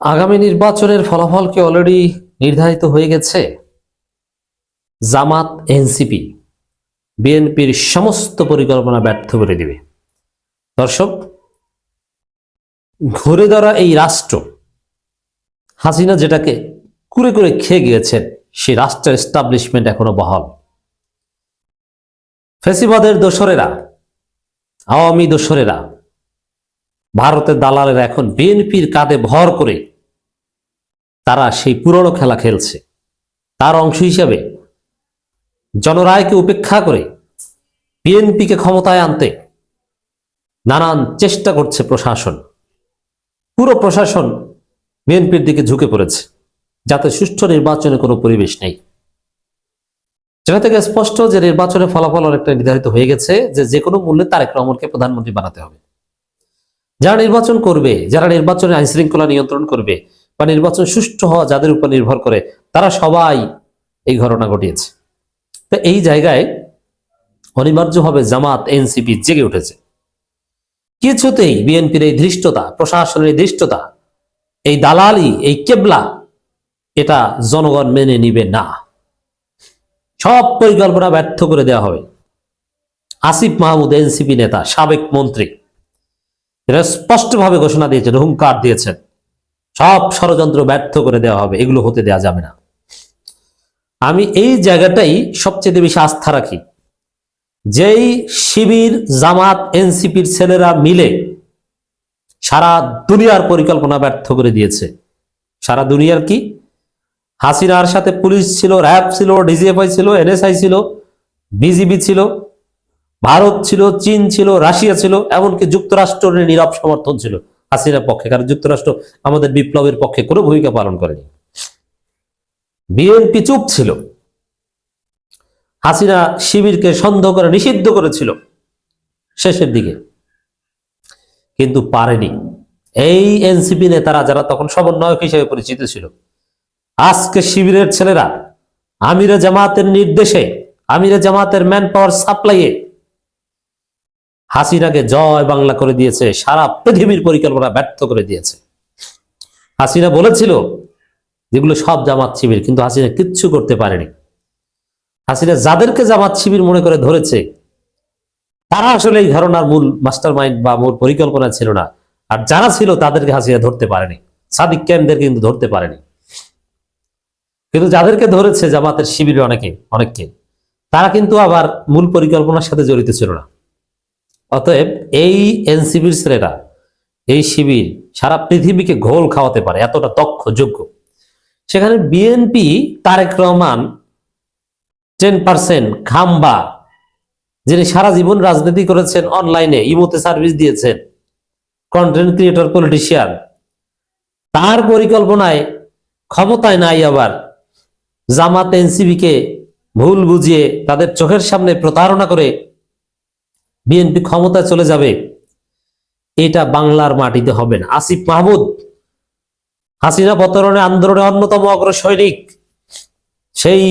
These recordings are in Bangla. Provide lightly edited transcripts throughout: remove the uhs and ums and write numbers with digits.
আগামী নির্বাচনের ফলাফল কি অলরেডি নির্ধারিত হয়ে গেছে? জামাত এনসিপি বিএনপির সমস্ত পরিকল্পনা ব্যর্থ করে দিবে। দর্শক, ঘুরে ধরা এই রাষ্ট্র, হাসিনা যেটাকে কুরে কুরে খেয়ে গিয়েছেন, সেই রাষ্ট্রের এস্টাবলিশমেন্ট এখনো বহাল। ফ্যাসিবাদের দোসরেরা, আওয়ামী দোসরেরা, ভারতের দালালেরা এখন বিএনপির কাঁধে ভর করে তারা সেই পুরনো খেলা খেলছে। তার অংশ হিসেবে জনরায়কে উপেক্ষা করে বিএনপিকে ক্ষমতায় আনতে নানান চেষ্টা করছে প্রশাসন। পুরো প্রশাসন বিএনপির দিকে ঝুঁকে পড়েছে, যাতে সুষ্ঠু নির্বাচনের কোনো পরিবেশ নেই। যেটা থেকে স্পষ্ট যে নির্বাচনের ফলাফল অনেকটা নির্ধারিত হয়ে গেছে, যে কোনো মূল্যে তারেক রহমানকে প্রধানমন্ত্রী বানাতে হবে। যারা নির্বাচন করবে, যারা নির্বাচনে আইন শৃঙ্খলা নিয়ন্ত্রণ করবে বা নির্বাচন সুষ্ঠু হওয়া যাদের উপর নির্ভর করে, তারা সবাই এই ঘটনা ঘটিয়েছে। তো এই জায়গায় অনিবার্যভাবে জামাত এনসিপি জেগে উঠেছে। কিছুতেই বিএনপির এই ধৃষ্টতা, প্রশাসনের ধৃষ্টতা, এই দালালি, এই কেবলা, এটা জনগণ মেনে নিবে না। সব পরিকল্পনা ব্যর্থ করে দেওয়া হবে। আসিফ মাহমুদ এনসিপি নেতা, সাবেক মন্ত্রী, এরা স্পষ্টভাবে ঘোষণা দিয়েছেন, হুঙ্কার দিয়েছেন, সব ষড়যন্ত্র ব্যর্থ করে দেওয়া হবে, এগুলো হতে দেওয়া যাবে না। আমি এই জায়গাটাই সবচেয়ে বেশি আস্থা রাখি। যেই শিবির, জামাত, এনসিপির ছেলেরা মিলে সারা দুনিয়ার পরিকল্পনা ব্যর্থ করে দিয়েছে। সারা দুনিয়ার কি? হাসিনার সাথে পুলিশ ছিল, র্যাব ছিল, ডিজিএফআই ছিল, এনএসআই ছিল, বিজিবি ছিল, ভারত ছিল, চীন ছিল, রাশিয়া ছিল, এমনকি যুক্তরাষ্ট্রের নীরব সমর্থন ছিল হাসিনার পক্ষে, কারণ যুক্তরাষ্ট্র আমাদের বিপ্লবের পক্ষে কোনো ভূমিকা পালন করেনি। বিএনপি চুপ ছিল। হাসিনা শিবিরকে সন্দেহ করে নিষিদ্ধ করেছিল শেষের দিকে, কিন্তু পারেনি। এই এনসিপি নেতারা, যারা তখন সমন্বয়ক হিসেবে পরিচিত ছিল, আজকে শিবিরের ছেলেরা আমিরে জামাতের নির্দেশে, আমিরে জামাতের ম্যান পাওয়ার সাপ্লাইয়ে হাসিনাকে জয় বাংলা করে দিয়েছে, সারা পৃথিবীর পরিকল্পনা ব্যর্থ করে দিয়েছে। হাসিনা বলেছিল যেগুলো সব জামাত শিবির, কিন্তু হাসিনা কিচ্ছু করতে পারেনি। হাসিনা যাদেরকে জামাত শিবির মনে করে ধরেছে, তারা আসলে এই ধারণার মূল মাস্টার মাইন্ড বা মূল পরিকল্পনা ছিল না। আর যারা ছিল তাদেরকে হাসিনা ধরতে পারেনি। সাদিক ক্যাম্পদের কিন্তু ধরতে পারেনি। কিন্তু যাদেরকে ধরেছে জামাতের শিবিরে অনেককে, তারা কিন্তু আবার মূল পরিকল্পনার সাথে জড়িত ছিল না। অতএব এই এনসিপির ছেলেরা, এই শিবির সারা পৃথিবীকে ঘোল খাওয়াতে পারে, এতটা দক্ষ, যোগ্য। সেখানে বিএনপি, তারেক রহমান 10% খাম্বা, যিনি সারা জীবন রাজনীতি করেছেন, অনলাইনে ইমোতে সার্ভিস দিয়েছেন, কন্টেন্ট ক্রিয়েটর, পলিটিশিয়ান, তার পরিকল্পনায় ক্ষমতায় নাই আবার জামাত এনসিপিকে ভুল বুঝিয়ে তাদের চোখের সামনে প্রতারণা করে বিএনপি ক্ষমতায় চলে যাবে, এটা বাংলার মাটিতে হবে না। আসিফ মাহমুদ হাসিনা পতনের আন্দোলনের অন্যতম অগ্রসৈনিক, সেই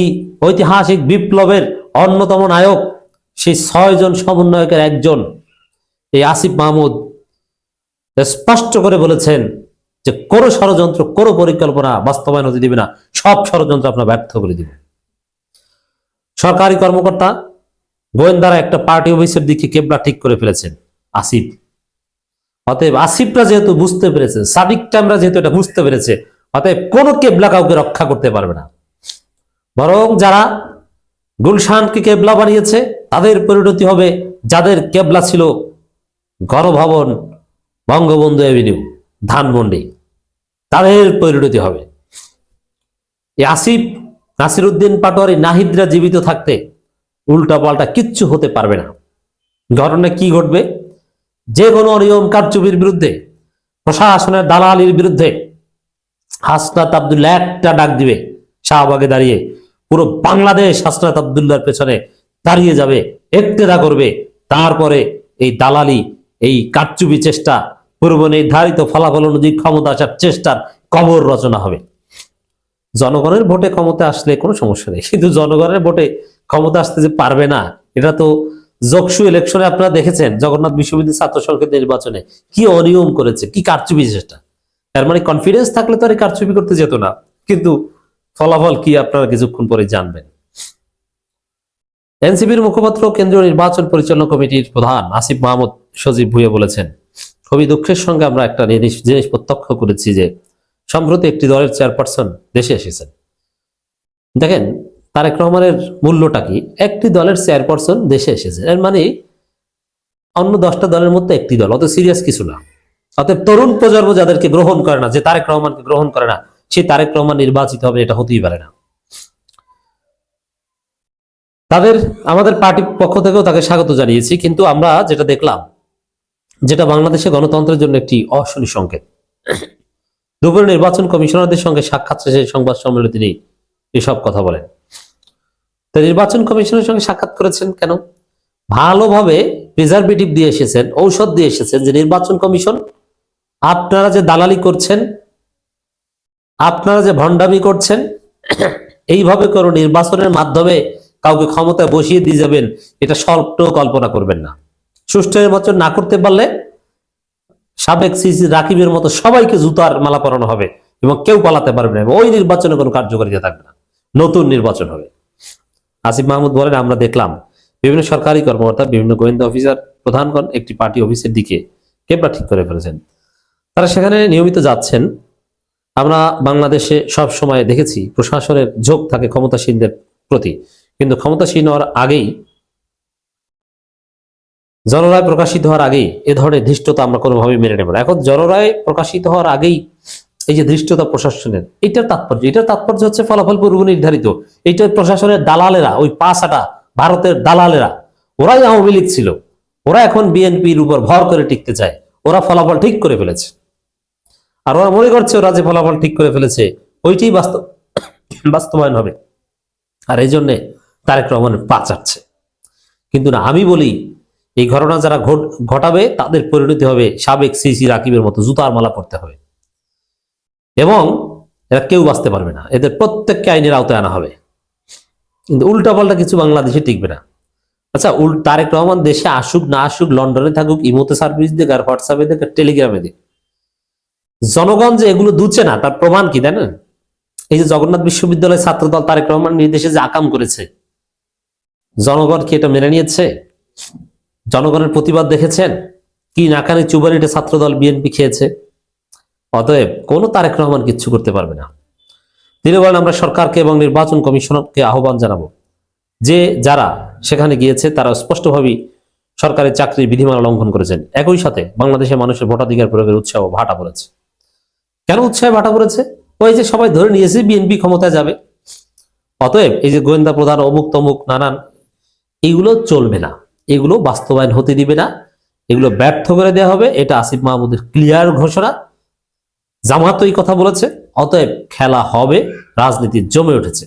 ঐতিহাসিক বিপ্লবের অন্যতম নায়ক, সেই 6 জন সমন্বয়কের একজন এই আসিফ মাহমুদ স্পষ্ট করে বলেছেন যে কোনো ষড়যন্ত্র, কোনো পরিকল্পনা বাস্তবায়ন হতে দিবে না, সব ষড়যন্ত্র আপনার ব্যর্থ করে দিবে। সরকারি কর্মকর্তা, গোয়েন্দারা একটা পার্টি অফিসের দিকে কেবলা ঠিক করে ফেলেছেন আসিফ। অতএব আসিফরা যেহেতু বুঝতে পেরেছে, সাদিক টাইমরা যেহেতু এটা বুঝতে পেরেছে, অতএব কোনো কেবলা কাউকে রক্ষা করতে পারবে না। বরং যারা গুলশানকে কেবলা বানিয়েছে, তাদের পরিণতি হবে যাদের কেবলা ছিল গণভবন, বঙ্গবন্ধু এভিনিউ, ধানমন্ডি, তাদের পরিণতি হবে। এই আসিফ, নাসিরউদ্দিন পাটোয়ারি, নাহিদরা জীবিত থাকতে উল্টা পাল্টা কিচ্ছু হতে পারবে না। ঘটনা কি ঘটবে? যে কোনো অনিয়ম কারচুপির বিরুদ্ধে, প্রশাসনের দালালির বিরুদ্ধে হাসনাত আব্দুল্লাহ একটা ডাক দিবে, শাহবাগে দাঁড়িয়ে পুরো বাংলাদেশ হাসনাত আব্দুল্লাহর পেছনে দাঁড়িয়ে যাবে, একতেদা করবে। তারপরে এই দালালি, এই কারচুপি চেষ্টা, পূর্ব নির্ধারিত ফলাফল অনুযায়ী ক্ষমতা আসার চেষ্টার কবর রচনা হবে। জনগণের ভোটে ক্ষমতা আসলে কোনো সমস্যা নেই, কিন্তু জনগণের ভোটে ক্ষমতা আসতে যে পারবে না, এটা তো জকসু ইলেকশনে আপনারা দেখেছেন। জগন্নাথ বিশ্ববিদ্যালয় ছাত্র সংসদ নির্বাচনে কি অনিয়ম করেছে, কি কারচুপি চেষ্টা। এর মানে কনফিডেন্স থাকলে তো আর এই কারচুপি করতে যেত না, কিন্তু ফলাফল কি আপনারা কিছুক্ষণ পরে জানবেন। এনসিপির মুখপাত্র কেন্দ্রীয় নির্বাচন পরিচালনা কমিটির প্রধান আসিফ মাহমুদ সজীব ভুঁইয়া বলেছেন, খুবই দুঃখের সঙ্গে আমরা একটা জিনিস প্রত্যক্ষ করেছি যে সম্প্রতি একটি দলের চেয়ারপারসন দেশে এসেছেন। দেখেন তারেক রহমানের মূল্যটা কি, একটি দলের চেয়ারপারসন দেশে এসেছে, এর মানে অন্য 10টা দলের মধ্যে একটি দল, অত সিরিয়াস কিছু না। অতএব তরুণ প্রজন্ম যাদেরকে গ্রহণ করে না, যে তারেক রহমানকে গ্রহণ করে না, সে তারেক রহমান নির্বাচিত হবে, এটা হতেই পারে না। আমাদের পার্টির পক্ষ থেকেও তাকে স্বাগত জানিয়েছি, কিন্তু আমরা যেটা দেখলাম, যেটা বাংলাদেশে গণতন্ত্রের জন্য একটি অশনি সংকেত। দুপুরে নির্বাচন কমিশনারদের সঙ্গে সাক্ষাৎ শেষে সংবাদ সম্মেলনে তিনি এসব কথা বলেন। তো নির্বাচন কমিশনের সঙ্গে সাক্ষাৎ করেছেন কেন? ভালোভাবে প্রিজারভেটিভ দিয়ে এসেছেন, ঔষধ দিয়ে এসেছেন যে নির্বাচন কমিশন, আপনারা যে দালালি করছেন, আপনারা যে ভণ্ডামি করছেন, এইভাবে কোনো নির্বাচনের মাধ্যমে কাউকে ক্ষমতায় বসিয়ে দিয়ে যাবেন, এটা স্বল্প কল্পনা করবেন না। সুষ্ঠু নির্বাচন না করতে পারলে সাবেক সিসি রাকিবের মতো সবাইকে জুতার মালা পরানো হবে এবং কেউ পালাতে পারবে না, ওই নির্বাচনে কোনো কার্যকারিতা থাকবে না, নতুন নির্বাচন হবে। আসিফ মাহমুদ বলেন, আমরা দেখলাম বিভিন্ন সরকারি কর্মকর্তা, বিভিন্ন গোয়েন্দা অফিসার, প্রধানগণ একটি পার্টি অফিসের দিকে কেবলা ঠিক করে ফেলেছেন। তারা সেখানে নিয়মিত যাচ্ছেন। আমরা বাংলাদেশে সব সময় দেখেছি প্রশাসনের ঝোঁক থাকে ক্ষমতাসীনদের প্রতি, কিন্তু ক্ষমতাসীন হওয়ার আগেই, জনরায় প্রকাশিত হওয়ার আগেই এ ধরনের ধৃষ্টতা আমরা কোনোভাবেই মেনে নেব না। এখন জনরায় প্রকাশিত হওয়ার আগেই এই যে ধৃষ্টতা প্রশাসনের, এটার তাৎপর্য হচ্ছে ফলাফল পূর্ব নির্ধারিত। এইটা প্রশাসনের দালালেরা, ওই পাঁচটা ভারতের দালালেরা, ওরাই আওয়ামী লীগ ছিল, ওরা এখন বিএনপির উপর ভর করে টিকতে চায়। ওরা ফলাফল ঠিক করে ফেলেছে, আর ওরা মনে করছে ওরা যে ফলাফল ঠিক করে ফেলেছে ওইটাই বাস্তবায়ন হবে, আর এই জন্যে তারেক রহমানের পা চাটছে। কিন্তু না, আমি বলি এই ঘটনা যারা ঘটাবে তাদের পরিণতি হবে সাবেক সিসি রাকিবের মতো জুতার মালা পড়তে হবে, এবং এরা কেউ বাঁচতে পারবে না, এদের প্রত্যেককে আইনের আওতায় আনা হবে। কিন্তু উল্টাপাল্টা কিছু বাংলাদেশে টিকবে না। আচ্ছা, তারেক রহমান দেশে আসুক না আসুক, লন্ডনে থাকুক, ইমোতে সার্ভিস দিক, আর হোয়াটসঅ্যাপে দিক, আর টেলিগ্রামে দিক, জনগণ যে এগুলো দুচ্ছে না তার প্রমাণ কি জানেন? এই যে জগন্নাথ বিশ্ববিদ্যালয় ছাত্রদল তারেক রহমান নির্দেশে যে আকাম করেছে, জনগণ কি এটা মেনে নিয়েছে? জনগণের প্রতিবাদ দেখেছেন? কি নাকানি চুবানিটা ছাত্রদল বিএনপি খেয়েছে। অতএব কোন তারেক রহমান কিচ্ছু করতে পারবে না। তিনি বলেন, আমরা সরকারকে এবং নির্বাচন কমিশনকে আহ্বান জানাবো যে যারা সেখানে গিয়েছে তারা স্পষ্টভাবে সরকারের চাকরির বিধিমালা লঙ্ঘন করেছেন। একই সাথে বাংলাদেশের মানুষের ভোটাধিকার প্রয়োগের উৎসাহ ভাটা পড়েছে। কেন উৎসাহে ভাটা পড়েছে? ওই যে সবাই ধরে নিয়েছে বিএনপি ক্ষমতায় যাবে। অতএব এই যে গোয়েন্দা প্রধান অমুক তমুক নানান, এগুলো চলবে না, এগুলো বাস্তবায়ন হতে দিবে না, এগুলো ব্যর্থ করে দেওয়া হবে। এটা আসিফ মাহমুদের ক্লিয়ার ঘোষণা। জামাতই কথা বলেছে। অতএব খেলা হবে, রাজনীতি জমে উঠেছে।